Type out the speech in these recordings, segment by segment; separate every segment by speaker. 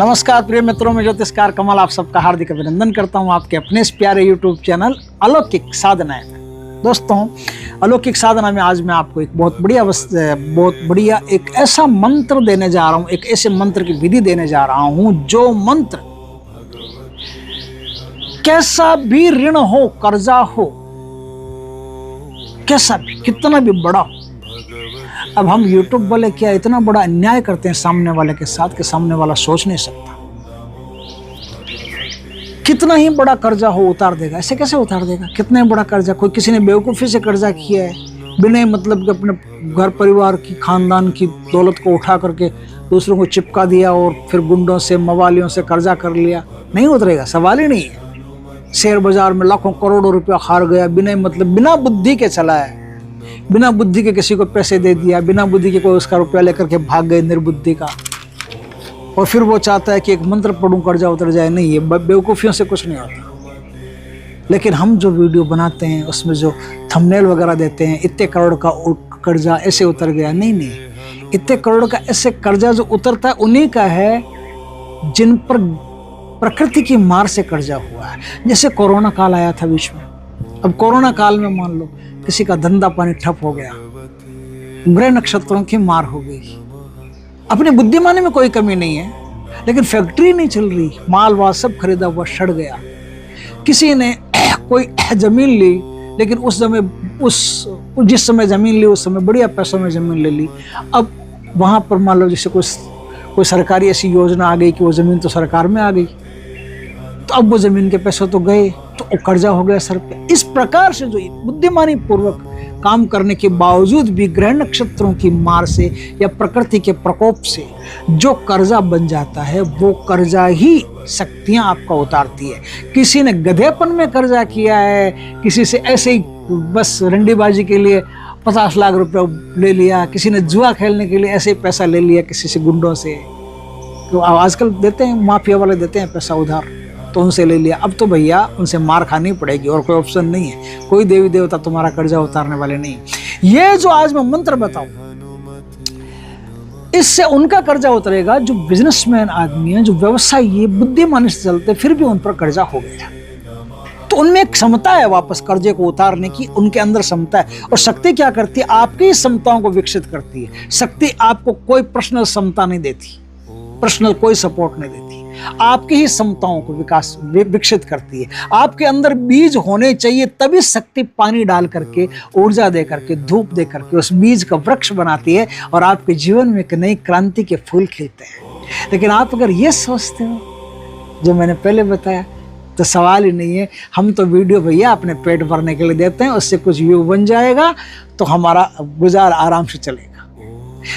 Speaker 1: नमस्कार प्रिय मित्रों, में ज्योतिषकार कमल आप सबका हार्दिक अभिनंदन करता हूं आपके अपने इस प्यारे यूट्यूब चैनल अलौकिक साधनाएं में। दोस्तों, अलौकिक साधना में आज मैं आपको एक बहुत बढ़िया एक ऐसा मंत्र देने जा रहा हूं, एक ऐसे मंत्र की विधि देने जा रहा हूं जो मंत्र कैसा भी ऋण हो, कर्जा हो, कैसा भी, कितना भी बड़ा हो। अब हम YouTube वाले क्या इतना बड़ा अन्याय करते हैं सामने वाले के साथ कि सामने वाला सोच नहीं सकता। कितना ही बड़ा कर्जा हो उतार देगा। ऐसे कैसे उतार देगा? कितना ही बड़ा कर्जा, कोई किसी ने बेवकूफ़ी से कर्जा किया है, बिना मतलब के अपने घर परिवार की, खानदान की दौलत को उठा करके दूसरों को चिपका दिया और फिर गुंडों से, मवालियों से कर्जा कर लिया, नहीं उतरेगा, सवाल ही नहीं है। शेयर बाजार में लाखों करोड़ों रुपया हार गया, बिना बुद्धि के चला है, बिना बुद्धि के किसी को पैसे दे दिया, बिना बुद्धि के कोई उसका रुपया लेकर के भाग गए निर्बुद्धि का, और फिर वो चाहता है कि एक मंत्र पढ़ूं कर्जा उतर जाए। नहीं, ये बेवकूफ़ियों से कुछ नहीं होता। लेकिन हम जो वीडियो बनाते हैं उसमें जो थंबनेल वगैरह देते हैं, इतने करोड़ का कर्जा ऐसे उतर गया, नहीं, इतने करोड़ का ऐसे कर्जा जो उतरता है उन्हीं का है जिन पर प्रकृति की मार से कर्जा हुआ है। जैसे कोरोना काल आया था बीच में। अब कोरोना काल में मान लो किसी का धंधा पानी ठप हो गया, ग्रह नक्षत्रों की मार हो गई। अपने बुद्धिमानी में कोई कमी नहीं है, लेकिन फैक्ट्री नहीं चल रही, माल वाल सब खरीदा हुआ सड़ गया। किसी ने कोई जमीन ली, लेकिन जिस समय जमीन ली उस समय बढ़िया पैसों में जमीन ले ली। अब वहां पर मान लो जैसे कोई सरकारी ऐसी योजना आ गई कि वो जमीन तो सरकार में आ गई, तो अब वो जमीन के पैसे तो गए, तो वो कर्जा हो गया सर पे। इस प्रकार से जो बुद्धिमानी पूर्वक काम करने के बावजूद भी ग्रह नक्षत्रों की मार से या प्रकृति के प्रकोप से जो कर्जा बन जाता है, वो कर्जा ही शक्तियां आपका उतारती है। किसी ने गधेपन में कर्जा किया है, किसी से ऐसे ही बस रंडीबाजी के लिए 50 लाख रुपया ले लिया, किसी ने जुआ खेलने के लिए ऐसे ही पैसा ले लिया किसी से, गुंडों से। तो आजकल देते हैं, माफिया वाले देते हैं पैसा उधार, तो उनसे ले लिया। अब तो भैया उनसे मार खानी पड़ेगी और कोई ऑप्शन नहीं है। कोई देवी देवता तुम्हारा कर्जा उतारने वाले नहीं। ये जो आज मैं मंत्र बताऊं, इससे उनका कर्जा उतरेगा जो बिजनेसमैन आदमी है, जो व्यवसायी बुद्धिमानी से चलते, फिर भी उन पर कर्जा हो गया। तो उनमें एक क्षमता है वापस कर्जे को उतारने की, उनके अंदर क्षमता है। और शक्ति क्या करती है? आपकी क्षमताओं को विकसित करती है। शक्ति आपको कोई पर्सनल क्षमता नहीं देती, पर्सनल कोई सपोर्ट नहीं देती, आपकी ही क्षमताओं को विकसित करती है। आपके अंदर बीज होने चाहिए, तभी शक्ति पानी डाल करके, ऊर्जा दे करके, धूप दे करके उस बीज का वृक्ष बनाती है और आपके जीवन में एक नई क्रांति के फूल खिलते हैं। लेकिन आप अगर ये सोचते हो जो मैंने पहले बताया, तो सवाल ही नहीं है। हम तो वीडियो भैया अपने पेट भरने के लिए देते हैं, उससे कुछ व्यू बन जाएगा तो हमारा गुजार आराम से चलेगा।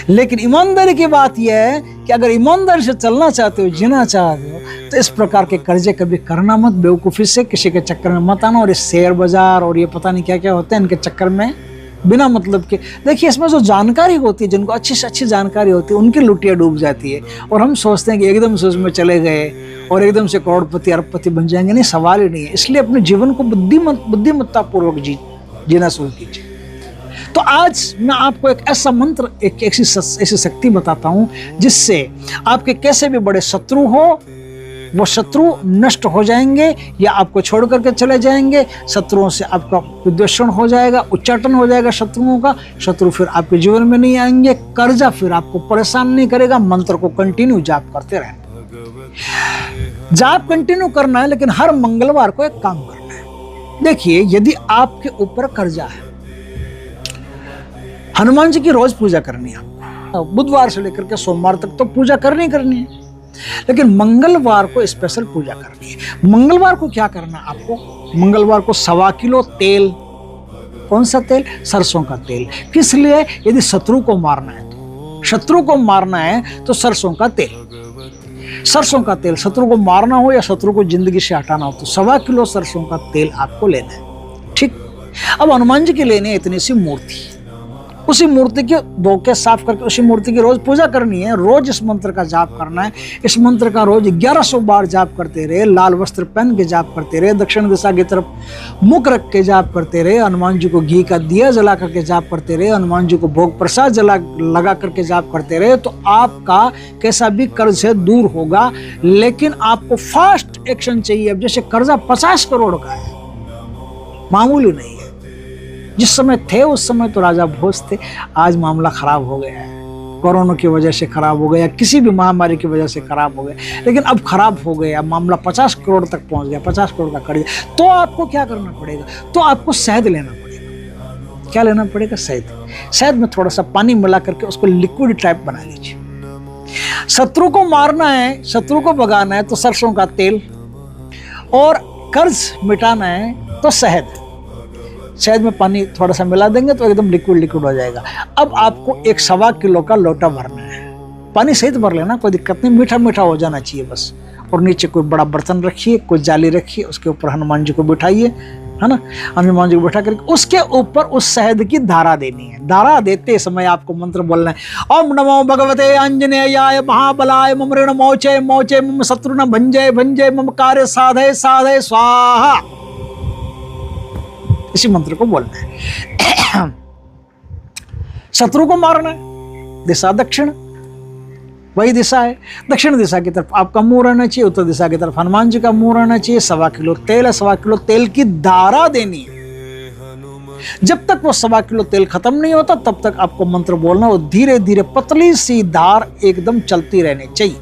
Speaker 1: लेकिन ईमानदारी की बात यह है कि अगर ईमानदारी से चलना चाहते हो, जीना चाहते हो, तो इस प्रकार के कर्जे कभी करना मत। बेवकूफ़ी से किसी के चक्कर में मत आना। और ये शेयर बाजार और ये पता नहीं क्या क्या होते हैं, इनके चक्कर में बिना मतलब के, देखिए इसमें जो जानकारी होती है, जिनको अच्छी से अच्छी जानकारी होती है, उनकी लुटिया डूब जाती है। और हम सोचते हैं कि एकदम से उसमें चले गए और एकदम से करोड़पति अरबपति बन जाएंगे। नहीं, सवाल ही नहीं है। इसलिए अपने जीवन को बुद्धिमत्तापूर्वक जीना शुरू कीजिए। तो आज मैं आपको एक ऐसा मंत्र, एक ऐसी शक्ति बताता हूं जिससे आपके कैसे भी बड़े शत्रु हो, वो शत्रु नष्ट हो जाएंगे या आपको छोड़ करके चले जाएंगे। शत्रुओं से आपका विद्वेषण हो जाएगा, उच्चाटन हो जाएगा शत्रुओं का। शत्रु फिर आपके जीवन में नहीं आएंगे, कर्जा फिर आपको परेशान नहीं करेगा। मंत्र को कंटिन्यू जाप करते रहना। जाप कंटिन्यू करना है, लेकिन हर मंगलवार को एक काम करना है। देखिए, यदि आपके ऊपर कर्जा है, हनुमान जी की रोज पूजा करनी है आपको। बुधवार से लेकर के सोमवार तक तो पूजा करनी है, लेकिन मंगलवार को स्पेशल पूजा करनी है। मंगलवार को क्या करना है आपको? मंगलवार को 1.25 किलो तेल, कौन सा तेल? सरसों का तेल। किस लिए? यदि शत्रु को मारना है तो सरसों का तेल। सरसों का तेल, शत्रु को मारना हो या शत्रु को जिंदगी से हटाना हो, तो 1.25 किलो सरसों का तेल आपको लेना है। ठीक। अब हनुमान जी के लेने इतनी सी मूर्ति, उसी मूर्ति के धो के साफ करके उसी मूर्ति की रोज पूजा करनी है, रोज इस मंत्र का जाप करना है। इस मंत्र का रोज 1100 बार जाप करते रहे, लाल वस्त्र पहन के जाप करते रहे, दक्षिण दिशा की तरफ मुख रख के जाप करते रहे, हनुमान जी को घी का दिया जला करके जाप करते रहे, हनुमान जी को भोग प्रसाद लगा करके जाप करते रहे, तो आपका कैसा भी कर्ज से दूर होगा। लेकिन आपको फास्ट एक्शन चाहिए। अब जैसे कर्जा 50 करोड़ का है, मामूली नहीं है। जिस समय थे उस समय तो राजा भोज थे, आज मामला खराब हो गया है, कोरोना की वजह से खराब हो गया, किसी भी महामारी की वजह से खराब हो गया। लेकिन अब खराब हो गया, मामला 50 करोड़ तक पहुंच गया, 50 करोड़ का कर्ज। तो आपको क्या करना पड़ेगा? तो आपको शहद लेना पड़ेगा। क्या लेना पड़ेगा? शहद। शहद में थोड़ा सा पानी मिला करके उसको लिक्विड टाइप बना लीजिए। शत्रु को मारना है, शत्रु को भगाना है तो सरसों का तेल, और कर्ज मिटाना है तो शहद। शहद में पानी थोड़ा सा मिला देंगे तो एकदम लिक्विड हो जाएगा। अब आपको 1.25 किलो का लोटा भरना है, पानी सहित भर लेना, कोई दिक्कत नहीं, मीठा मीठा हो जाना चाहिए बस। और नीचे कोई बड़ा बर्तन रखिए, कोई जाली रखिए, उसके ऊपर हनुमान जी को बिठाइए, है ना। हनुमान जी को बैठा करके उसके ऊपर उस शहद की धारा देनी है। धारा देते समय आपको मंत्र बोलना है, ओम नमो भगवते आंजनेयाय महाबलाय मम ऋण मोचे मोचे मम शत्रु न भंजय भंजय मम कार्य साधय साधय स्वाहा। इसी मंत्र को बोलना है। शत्रु को मारना है, दिशा दक्षिण, वही दिशा है। दक्षिण दिशा की तरफ आपका मुंह रहना चाहिए, उत्तर दिशा की तरफ हनुमान जी का मुंह रहना चाहिए। 1.25 किलो तेल है, 1.25 किलो तेल की धारा देनी है। जब तक वो 1.25 किलो तेल खत्म नहीं होता तब तक आपको मंत्र बोलना, और धीरे धीरे पतली सी धार एकदम चलती रहनी चाहिए।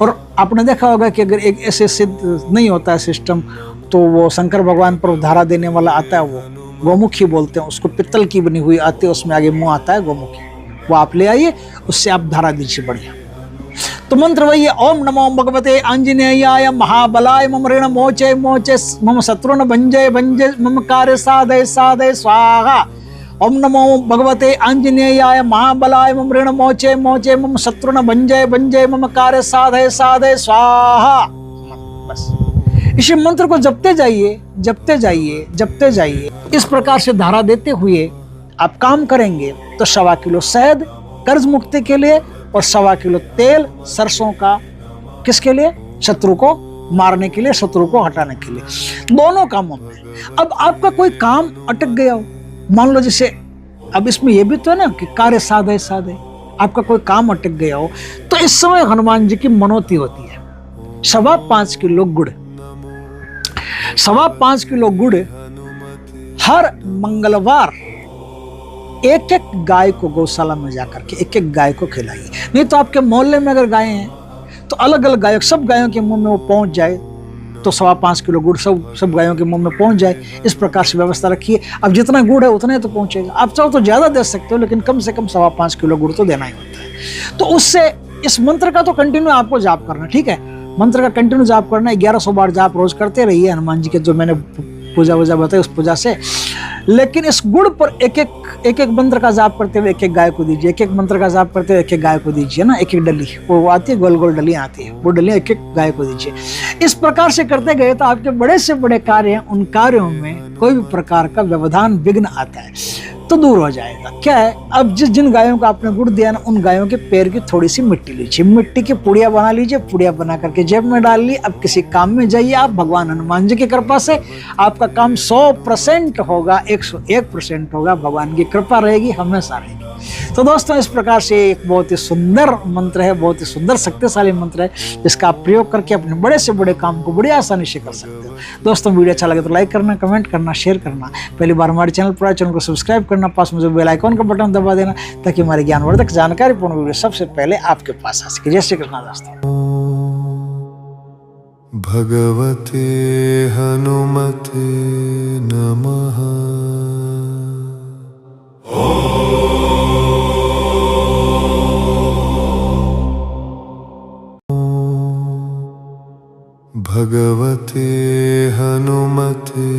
Speaker 1: और आपने देखा होगा कि अगर एक ऐसे सिद्ध नहीं होता है सिस्टम, तो वो शंकर भगवान पर धारा देने वाला आता है, वो गोमुखी बोलते हैं उसको, पित्तल की बनी हुई आती है, उसमें आगे मुंह आता है गोमुखी, वो आप ले आइए, उससे आप धारा दीजिए बढ़िया। तो मंत्र वही है, ओम नमो भगवते आंजनेयाय महाबलाय मम ऋण मोचे मोचे मम शत्रु न भंजय भंजय मम कार्य साधय साधय स्वाहा। ओम नमो भगवते आंजनेयाय महाबलाय मम ऋण मोचे मोचे मम शत्रु न भंजय भंजय मम कार्य साधय साधय स्वाहा। बस इसी मंत्र को जपते जाइए, जपते जाइए, जपते जाइए। इस प्रकार से धारा देते हुए आप काम करेंगे तो 1.25 किलो शहद कर्ज मुक्ति के लिए, और 1.25 किलो तेल सरसों का किसके लिए? शत्रु को मारने के लिए, शत्रु को हटाने के लिए, दोनों कामों में। अब आपका कोई काम अटक गया हो, मान लो जैसे अब इसमें यह भी तो है ना कि कार्य साधे साधे, आपका कोई काम अटक गया हो, तो इस समय हनुमान जी की मनोती होती है। 5.25 किलो गुड़, 5.25 किलो गुड़ हर मंगलवार एक एक गाय को गौशाला में जाकर के एक एक गाय को खिलाइए। नहीं तो आपके मोहल्ले में अगर गायें हैं तो अलग अलग गायों, सब गायों के मुंह में वो पहुंच जाए, तो 5.25 किलो गुड़ सब गायों के मुंह में पहुंच जाए। इस प्रकार से व्यवस्था रखिए। अब जितना गुड़ है उतना ही तो पहुंचेगा। आप चाहो तो ज्यादा दे सकते हो, लेकिन कम से कम 5.25 किलो गुड़ तो देना ही होता है। तो उससे इस मंत्र का तो कंटिन्यू आपको जाप करना, ठीक है, मंत्र का कंटिन्यू जाप करना है। 1100 बार जाप रोज करते रहिए हनुमान जी के, जो मैंने पूजा वूजा बताई उस पूजा से। लेकिन इस गुड़ पर एक एक मंत्र का जाप करते हुए एक एक गाय को दीजिए, एक एक मंत्र का जाप करते हुए एक एक गाय को दीजिए ना, एक एक डली वो आती है, गोल गोल डलियां आती है, वो डलियां एक एक गाय को दीजिए। इस प्रकार से करते गए तो आपके बड़े से बड़े कार्य हैं, उन कार्यों में कोई भी प्रकार का व्यवधान विघ्न आता है तो दूर हो जाएगा। क्या है, अब जिन गायों को आपने गुड़ दिया ना, उन गायों के पैर की थोड़ी सी मिट्टी लीजिए, मिट्टी की पुड़िया बना लीजिए, पुड़िया बना करके जेब में डाल ली। अब किसी काम में जाइए आप, भगवान हनुमान जी की कृपा से आपका काम 100% होगा, 101% होगा। भगवान की कृपा रहेगी, हमेशा रहेगी। तो दोस्तों, इस प्रकार से एक बहुत ही सुंदर मंत्र है, बहुत ही सुंदर शक्तिशाली मंत्र है, जिसका आप प्रयोग करके अपने बड़े से बड़े काम को बड़ी आसानी से कर सकते हो। दोस्तों, वीडियो अच्छा लगे तो लाइक करना, कमेंट करना, शेयर करना। पहली बार हमारे चैनल पर आए, चैनल को सब्सक्राइब करना, पास में जो बेल आइकॉन का बटन दबा देना, ताकि हमारे ज्ञानवर्धक जानकारीपूर्ण वीडियो सबसे पहले आपके पास आ सके। जय श्री कृष्ण दोस्तों।
Speaker 2: भगवते हनुमते नमः। भगवते हनुमते